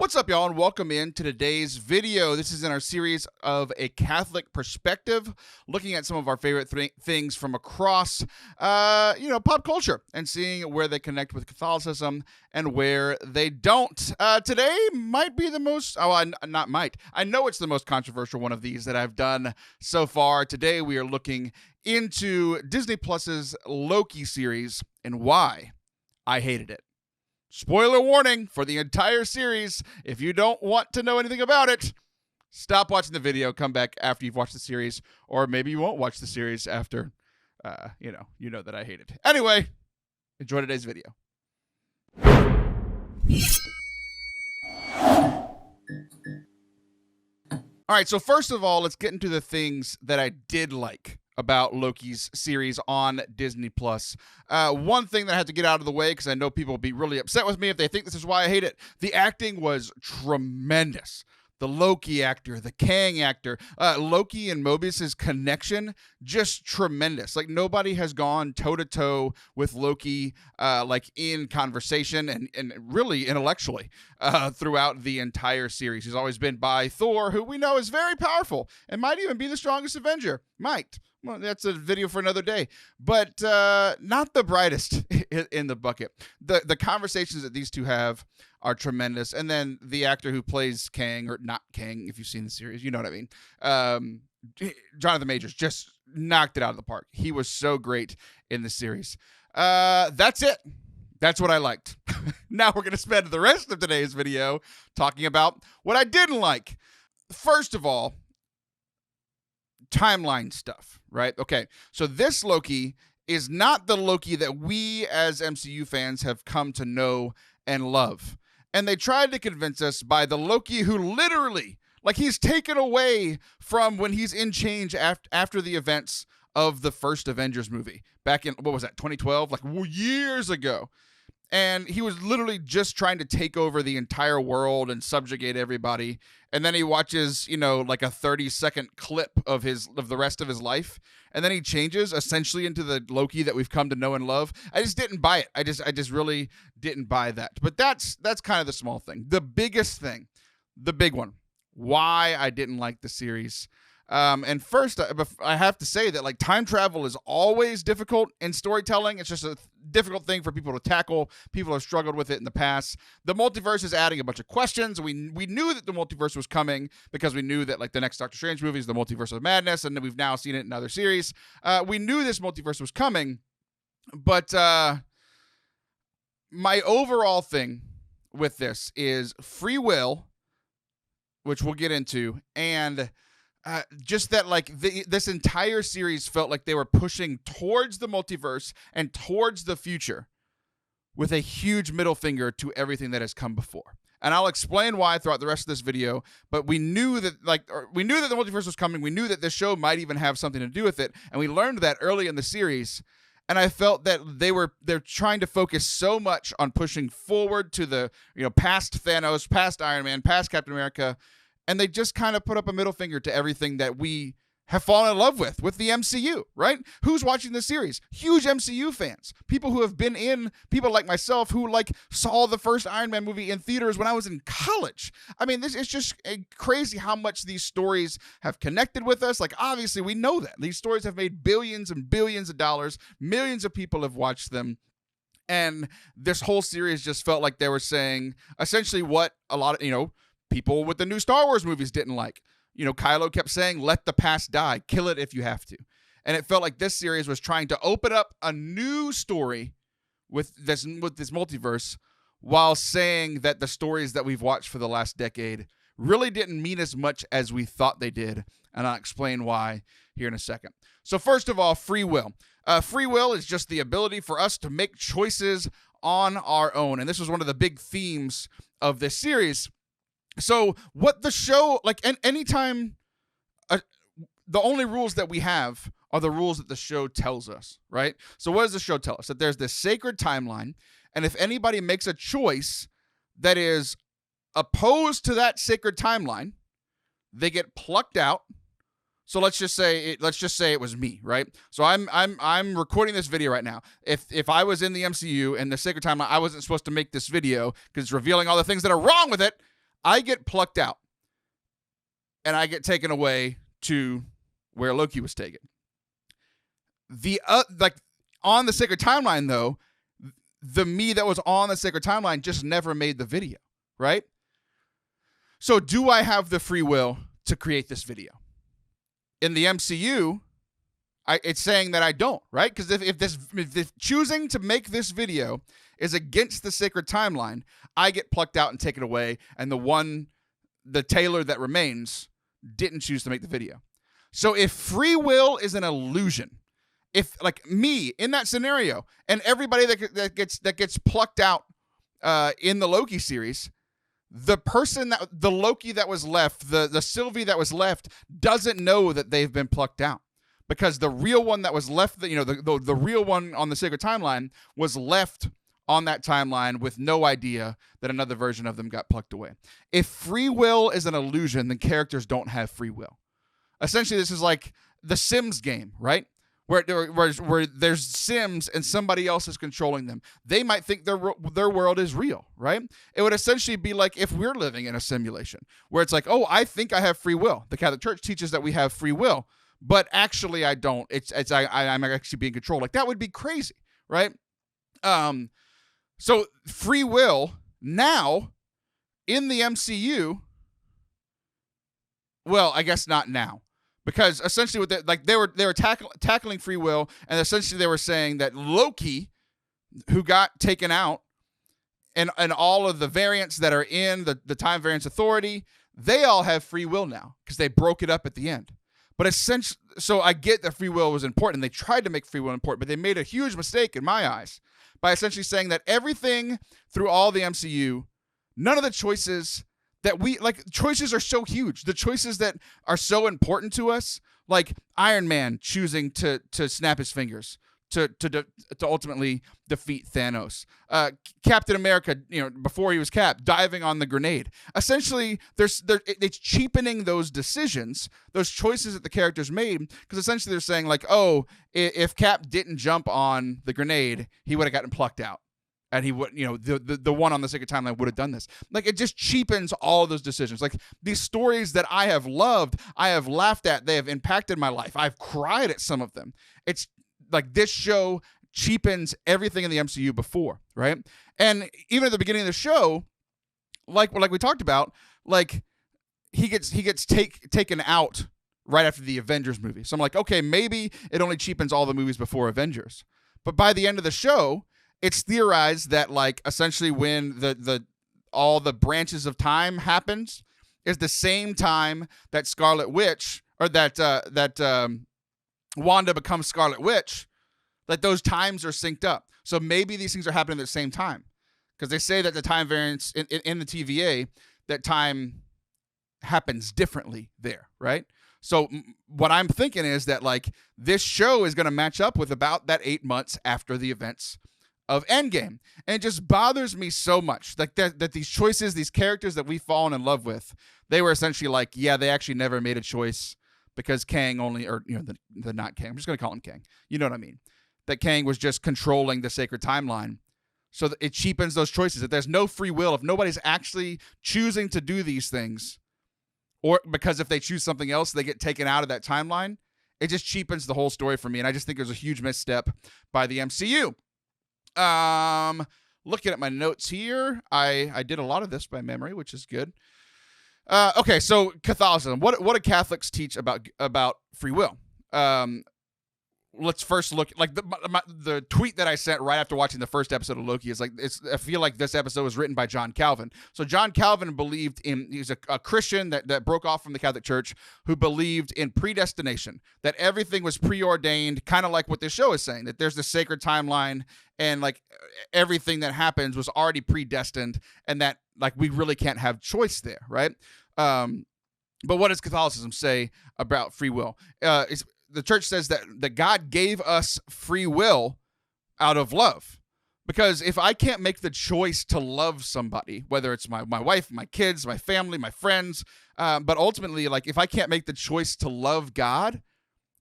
What's up, y'all, and welcome in to today's video. This is in our series of a Catholic perspective, looking at some of our favorite things from across, pop culture and seeing where they connect with Catholicism and where they don't. Today might be the most, I know it's the most controversial one of these that I've done so far. Today we are looking into Disney Plus's Loki series and why I hated it. Spoiler warning for the entire series. If you don't want to know anything about it, stop watching the video, come back after you've watched the series, or maybe you won't watch the series after, you know that I hate it. Anyway, enjoy today's video. All right, so first of all, let's get into the things that I did like about Loki's series on Disney Plus. One thing that I had to get out of the way, because I know people will be really upset with me if they think this is why I hate it. The acting was tremendous. The Loki actor, the Kang actor, Loki and Mobius's connection, just tremendous. Like, nobody has gone toe-to-toe with Loki, in conversation and really intellectually throughout the entire series. He's always been by Thor, who we know is very powerful and might even be the strongest Avenger. Well, that's a video for another day, but not the brightest in the bucket. The conversations that these two have are tremendous. And then the actor who plays Kang, or not Kang, if you've seen the series, you know what I mean. Jonathan Majors just knocked it out of the park. He was so great in the series. That's it. That's what I liked. Now we're going to spend the rest of today's video talking about what I didn't like. First of all, timeline stuff, right? Okay, so this Loki is not the Loki that we as MCU fans have come to know and love. And they tried to convince us by the Loki who literally, he's taken away from when he's in change after the events of the first Avengers movie back in, 2012? Years ago. And he was literally just trying to take over the entire world and subjugate everybody. And then he watches, a 30-second clip of the rest of his life. And then he changes essentially into the Loki that we've come to know and love. I just didn't buy it. I just really didn't buy that. But that's kind of the small thing. The biggest thing, the big one, why I didn't like the series. And first, I have to say that time travel is always difficult in storytelling. It's just a difficult thing for people to tackle. People have struggled with it in the past. The multiverse is adding a bunch of questions. We knew that the multiverse was coming because we knew that the next Doctor Strange movie is the Multiverse of Madness, and we've now seen it in other series. We knew this multiverse was coming, but my overall thing with this is free will, which we'll get into, and just that this entire series felt like they were pushing towards the multiverse and towards the future with a huge middle finger to everything that has come before. And I'll explain why throughout the rest of this video, but we knew that the multiverse was coming. We knew that this show might even have something to do with it, and we learned that early in the series. And I felt that they're trying to focus so much on pushing forward to the past Thanos, past Iron Man, past Captain America. And they just kind of put up a middle finger to everything that we have fallen in love with the MCU, right? Who's watching this series? Huge MCU fans. People who have been in, people like myself who saw the first Iron Man movie in theaters when I was in college. I mean, it's just crazy how much these stories have connected with us. Obviously, we know that. These stories have made billions and billions of dollars. Millions of people have watched them. And this whole series just felt like they were saying essentially what a lot of, people with the new Star Wars movies didn't like. Kylo kept saying, let the past die, kill it if you have to. And it felt like this series was trying to open up a new story with this multiverse while saying that the stories that we've watched for the last decade really didn't mean as much as we thought they did. And I'll explain why here in a second. So first of all, free will. Free will is just the ability for us to make choices on our own. And this was one of the big themes of this series. So what the show, anytime, the only rules that we have are the rules that the show tells us, right? So what does the show tell us? That there's this sacred timeline, and if anybody makes a choice that is opposed to that sacred timeline, they get plucked out. So let's just say it was me, right? So I'm recording this video right now. If I was in the MCU and the sacred timeline, I wasn't supposed to make this video because it's revealing all the things that are wrong with it. I get plucked out and I get taken away to where Loki was taken. On the sacred timeline, though, the me that was on the sacred timeline just never made the video, right? So do I have the free will to create this video? In the MCU, it's saying that I don't, right? Because if choosing to make this video is against the sacred timeline, I get plucked out and taken away, and the Taylor that remains didn't choose to make the video. So if free will is an illusion, if like me in that scenario and everybody that gets plucked out in the Loki series, the Loki that was left, the Sylvie that was left, doesn't know that they've been plucked out, because the real one that was left, the real one on the sacred timeline was left on that timeline with no idea that another version of them got plucked away. If free will is an illusion, then characters don't have free will. Essentially, this is like the Sims game, right? Where there's Sims and somebody else is controlling them. They might think their world is real, right? It would essentially be like if we're living in a simulation where it's like, oh, I think I have free will. The Catholic Church teaches that we have free will, but actually I don't. I'm actually being controlled. Like, that would be crazy, right? So free will now in the MCU, well, I guess not now. Because essentially, they were tackling free will, and essentially they were saying that Loki, who got taken out, and all of the variants that are in the Time Variance Authority, they all have free will now because they broke it up at the end. But essentially, so I get that free will was important, and they tried to make free will important, but they made a huge mistake in my eyes by essentially saying that everything through all the MCU, none of the choices that choices are so huge. The choices that are so important to us, like Iron Man choosing to snap his fingers to ultimately defeat Thanos. Captain America, before he was Cap, diving on the grenade. Essentially, it's cheapening those decisions, those choices that the characters made, because essentially they're saying like, oh, if Cap didn't jump on the grenade, he would have gotten plucked out. And he would, the one on the sacred timeline would have done this. Like, it just cheapens all of those decisions. Like, these stories that I have loved, I have laughed at, they have impacted my life. I've cried at some of them. It's like this show cheapens everything in the MCU before, right? And even at the beginning of the show, like we talked about, like he gets taken out right after the Avengers movie. So I'm like, okay, maybe it only cheapens all the movies before Avengers. But by the end of the show, it's theorized that, like, essentially when all the branches of time happens is the same time that Scarlet Witch, or that Wanda becomes Scarlet Witch, that those times are synced up. So maybe these things are happening at the same time, because they say that the time variance in the TVA, that time happens differently there, right? So what I'm thinking is that, like, this show is going to match up with about that 8 months after the events of Endgame. And it just bothers me so much like that these choices, these characters that we've fallen in love with, they were essentially like, yeah, they actually never made a choice because Kang the not Kang, I'm just going to call him Kang. You know what I mean? That Kang was just controlling the sacred timeline. So that it cheapens those choices. That there's no free will. If nobody's actually choosing to do these things, or because if they choose something else, they get taken out of that timeline, it just cheapens the whole story for me. And I just think there's a huge misstep by the MCU. Looking at my notes here, I did a lot of this by memory, which is good. Okay, so Catholicism. What do Catholics teach about free will? Let's first look, like, the tweet that I sent right after watching the first episode of Loki is like, I feel like this episode was written by John Calvin. So John Calvin he's a Christian that broke off from the Catholic Church, who believed in predestination, that everything was preordained, kind of like what this show is saying, that there's the sacred timeline, and like everything that happens was already predestined, and that, like, we really can't have choice there, right? But what does Catholicism say about free will? The church says that God gave us free will out of love. Because if I can't make the choice to love somebody, whether it's my wife, my kids, my family, my friends, but ultimately, like, if I can't make the choice to love God,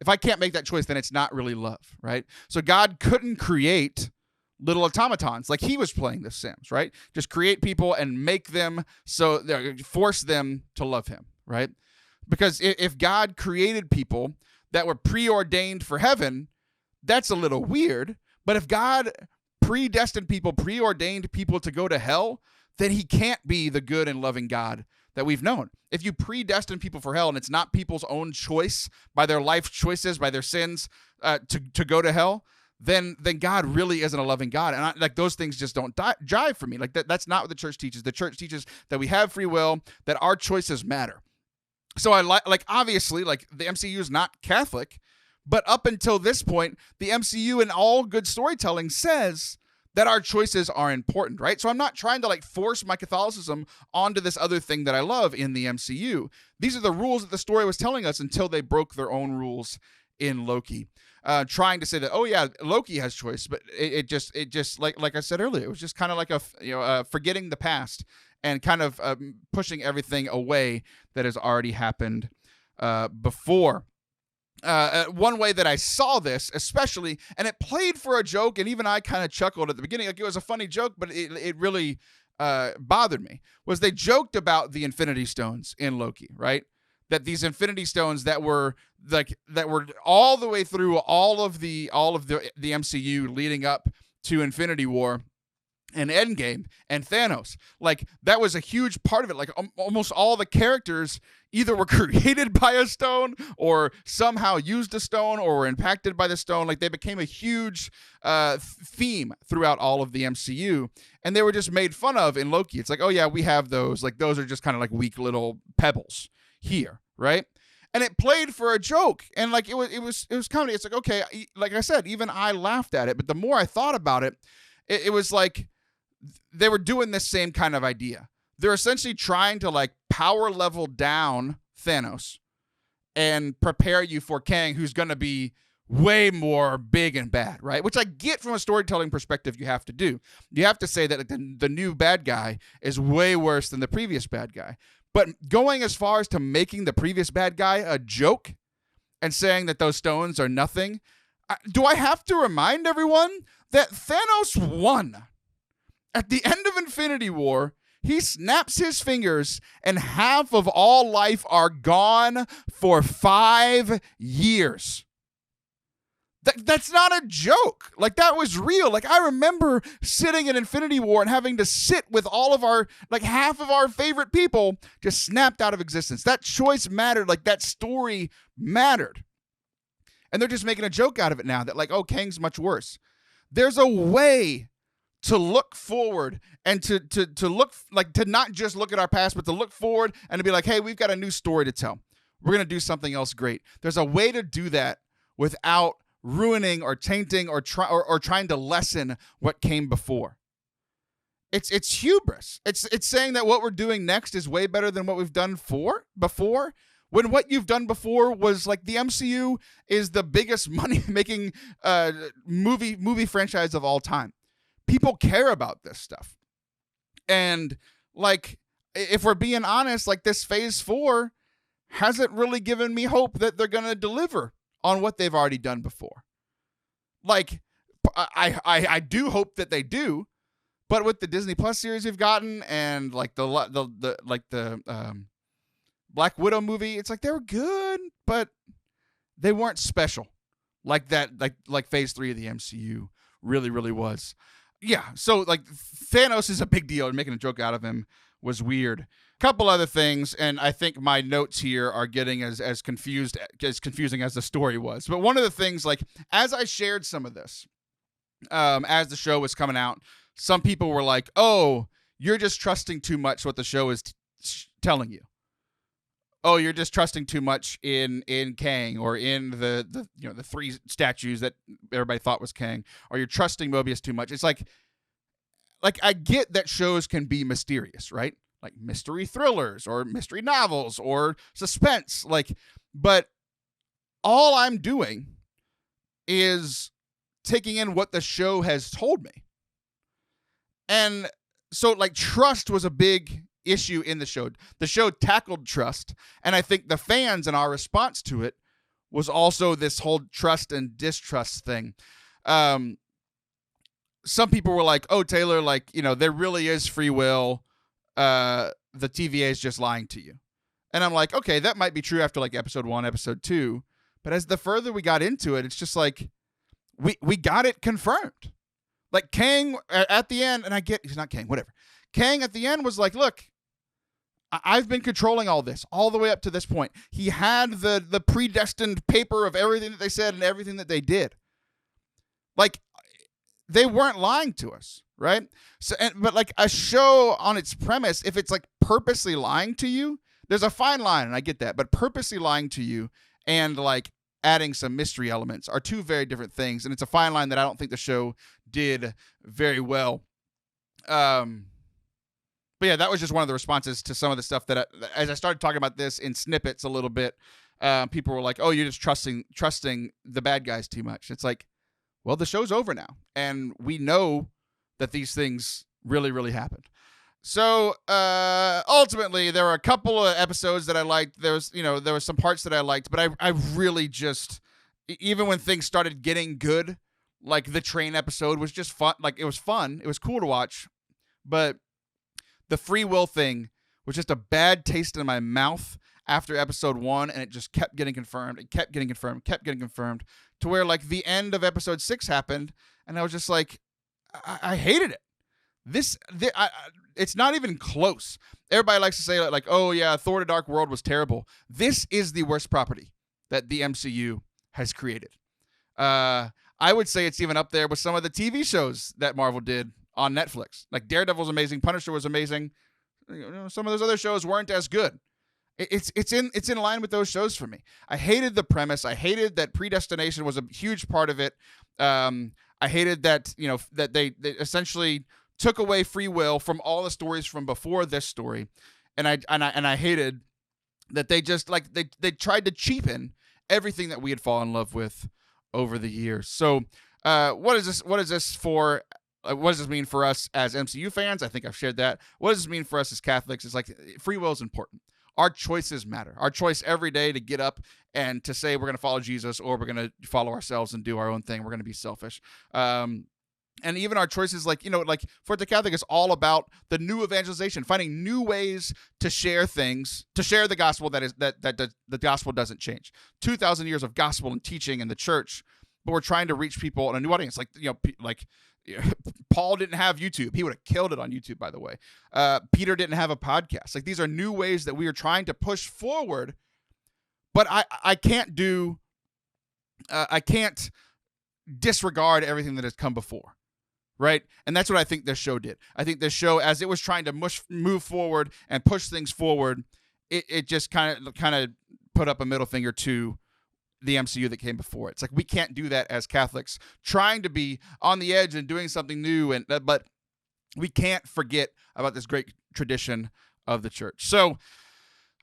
if I can't make that choice, then it's not really love, right? So God couldn't create little automatons like he was playing the Sims, right? Just create people and make them so force them to love him, right? Because if God created people that were preordained for heaven, that's a little weird. But if God preordained people to go to hell, then he can't be the good and loving God that we've known. If you predestine people for hell and it's not people's own choice by their life choices, by their sins to go to hell, then God really isn't a loving God. And like those things just don't jive for me. Like that's not what the church teaches. The church teaches that we have free will, that our choices matter. So I like obviously like the MCU is not Catholic, but up until this point, the MCU in all good storytelling says that our choices are important, right? So I'm not trying to like force my Catholicism onto this other thing that I love in the MCU. These are the rules that the story was telling us until they broke their own rules in Loki. Trying to say that, oh yeah, Loki has choice, but it just like I said earlier, it was just kind of like forgetting the past and kind of pushing everything away that has already happened before. One way that I saw this, especially, and it played for a joke, and even I kind of chuckled at the beginning, like it was a funny joke, but it really bothered me, was they joked about the Infinity Stones in Loki, right? That these Infinity Stones that were all the way through all of the MCU leading up to Infinity War and Endgame and Thanos, like that was a huge part of it. Like almost all the characters either were created by a stone or somehow used a stone or were impacted by the stone. Like they became a huge theme throughout all of the MCU, and they were just made fun of in Loki. It's like, oh yeah, we have those. Like those are just kind of like weak little pebbles here, right? And it played for a joke, and like it was comedy. It's like, okay, like I said, even I laughed at it, but the more I thought about it, it was like they were doing this same kind of idea. They're essentially trying to like power level down Thanos and prepare you for Kang, who's going to be way more big and bad, right? Which I get from a storytelling perspective you have to do. You have to say that like, the new bad guy is way worse than the previous bad guy. But going as far as to making the previous bad guy a joke and saying that those stones are nothing, do I have to remind everyone that Thanos won? At the end of Infinity War, he snaps his fingers and half of all life are gone for 5 years. That's not a joke. Like that was real. Like I remember sitting in Infinity War and having to sit with all of our, like half of our favorite people just snapped out of existence. That choice mattered. Like that story mattered. And they're just making a joke out of it now that like, oh, Kang's much worse. There's a way to look forward and to look like to not just look at our past, but to look forward and to be like, hey, we've got a new story to tell. We're going to do something else great. There's a way to do that without ruining or tainting or trying to lessen what came before. It's hubris. It's saying that what we're doing next is way better than what we've done before. When what you've done before was like the MCU is the biggest money making movie franchise of all time. People care about this stuff. And like, if we're being honest, like this phase 4 hasn't really given me hope that they're going to deliver on what they've already done before. Like, I do hope that they do, but with the Disney Plus series we've gotten and like the Black Widow movie, it's like they were good, but they weren't special like that. Like phase 3 of the MCU really, really was. Yeah, so like Thanos is a big deal, and making a joke out of him was weird. Couple other things, and I think my notes here are getting as confusing as the story was. But one of the things, like as I shared some of this, as the show was coming out, some people were like, "Oh, you're just trusting too much what the show is telling you. Oh, you're just trusting too much in Kang or in the 3 statues that everybody thought was Kang, or you're trusting Mobius too much." It's like I get that shows can be mysterious, right? Like mystery thrillers or mystery novels or suspense, like, but all I'm doing is taking in what the show has told me. And so like trust was a big issue in the show. The show tackled trust, and I think the fans and our response to it was also this whole trust and distrust thing. some people were like, oh, Taylor, like, there really is free will. The TVA is just lying to you. And I'm like, okay, that might be true after like episode 1, episode 2. But as the further we got into it, it's just like, we got it confirmed. Like Kang at the end, and I get, he's not Kang, whatever. Kang at the end was like, look, I've been controlling all this all the way up to this point. He had the predestined paper of everything that they said and everything that they did. Like, they weren't lying to us, right? So, but like a show on its premise, if it's like purposely lying to you, there's a fine line, and I get that. But purposely lying to you and like adding some mystery elements are two very different things, and it's a fine line that I don't think the show did very well. But yeah, that was just one of the responses to some of the stuff that as I started talking about this in snippets a little bit, people were like, oh, you're just trusting the bad guys too much. It's like, well, the show's over now, and we know that these things really, really happened. So ultimately, there were a couple of episodes that I liked. There was some parts that I liked, but I really just, even when things started getting good, like the train episode was just fun. Like, it was fun. It was cool to watch, but the free will thing was just a bad taste in my mouth after episode 1, and it just kept getting confirmed and kept getting confirmed to where like the end of episode 6 happened, and I was just like, I hated it. It's not even close. Everybody likes to say like, oh yeah, Thor: The Dark World was terrible. This is the worst property that the MCU has created. I would say it's even up there with some of the TV shows that Marvel did on Netflix. Like Daredevil was amazing, Punisher was amazing. Some of those other shows weren't as good. It's in line with those shows for me. I hated the premise. I hated that predestination was a huge part of it. I hated that that they essentially took away free will from all the stories from before this story, and I hated that they just like they tried to cheapen everything that we had fallen in love with over the years. So what is this? What does this mean for us as MCU fans? I think I've shared that. What does this mean for us as Catholics? It's like free will is important. Our choices matter. Our choice every day to get up and to say we're going to follow Jesus or we're going to follow ourselves and do our own thing. We're going to be selfish. And even our choices, like Forte Catholic is all about the new evangelization, finding new ways to share things, to share the gospel that the gospel doesn't change. 2,000 years of gospel and teaching in the church, but we're trying to reach people in a new audience. Paul didn't have YouTube. He would have killed it on YouTube, by the way. Peter didn't have a podcast. Like, these are new ways that we are trying to push forward, but I can't disregard everything that has come before, right? And that's what I think this show did. I think this show, as it was trying to move forward and push things forward, it just kind of put up a middle finger to the MCU that came before it. It's like, we can't do that as Catholics, trying to be on the edge and doing something new, but we can't forget about this great tradition of the church. So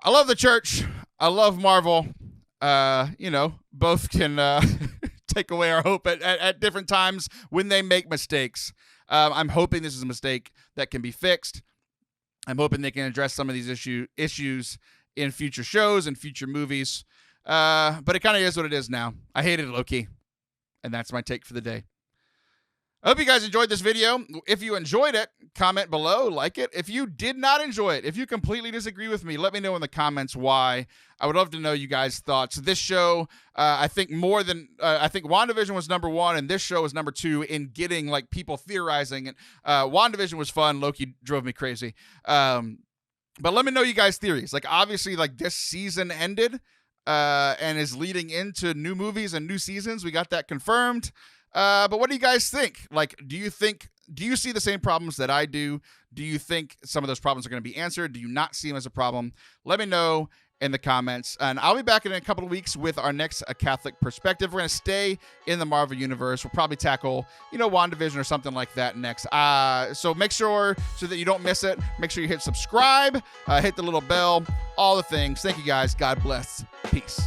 I love the church. I love Marvel. Both can take away our hope at different times when they make mistakes. I'm hoping this is a mistake that can be fixed. I'm hoping they can address some of these issues in future shows and future movies. But it kind of is what it is now. I hated Loki, and that's my take for the day. I hope you guys enjoyed this video. If you enjoyed it, comment below, like it. If you did not enjoy it, if you completely disagree with me, let me know in the comments why. I would love to know you guys' thoughts. This show, I think WandaVision was number 1, and this show was number 2 in getting like people theorizing. And WandaVision was fun. Loki drove me crazy. But let me know you guys' theories. Like, obviously, like, this season ended and is leading into new movies and new seasons. We got that confirmed. But what do you guys think? Like, do you see the same problems that I do? Do you think some of those problems are going to be answered? Do you not see them as a problem? Let me know in the comments. And I'll be back in a couple of weeks with our next A Catholic Perspective. We're going to stay in the Marvel Universe. We'll probably tackle, WandaVision or something like that next. So make sure, so that you don't miss it, make sure you hit subscribe, hit the little bell, all the things. Thank you guys. God bless. Peace.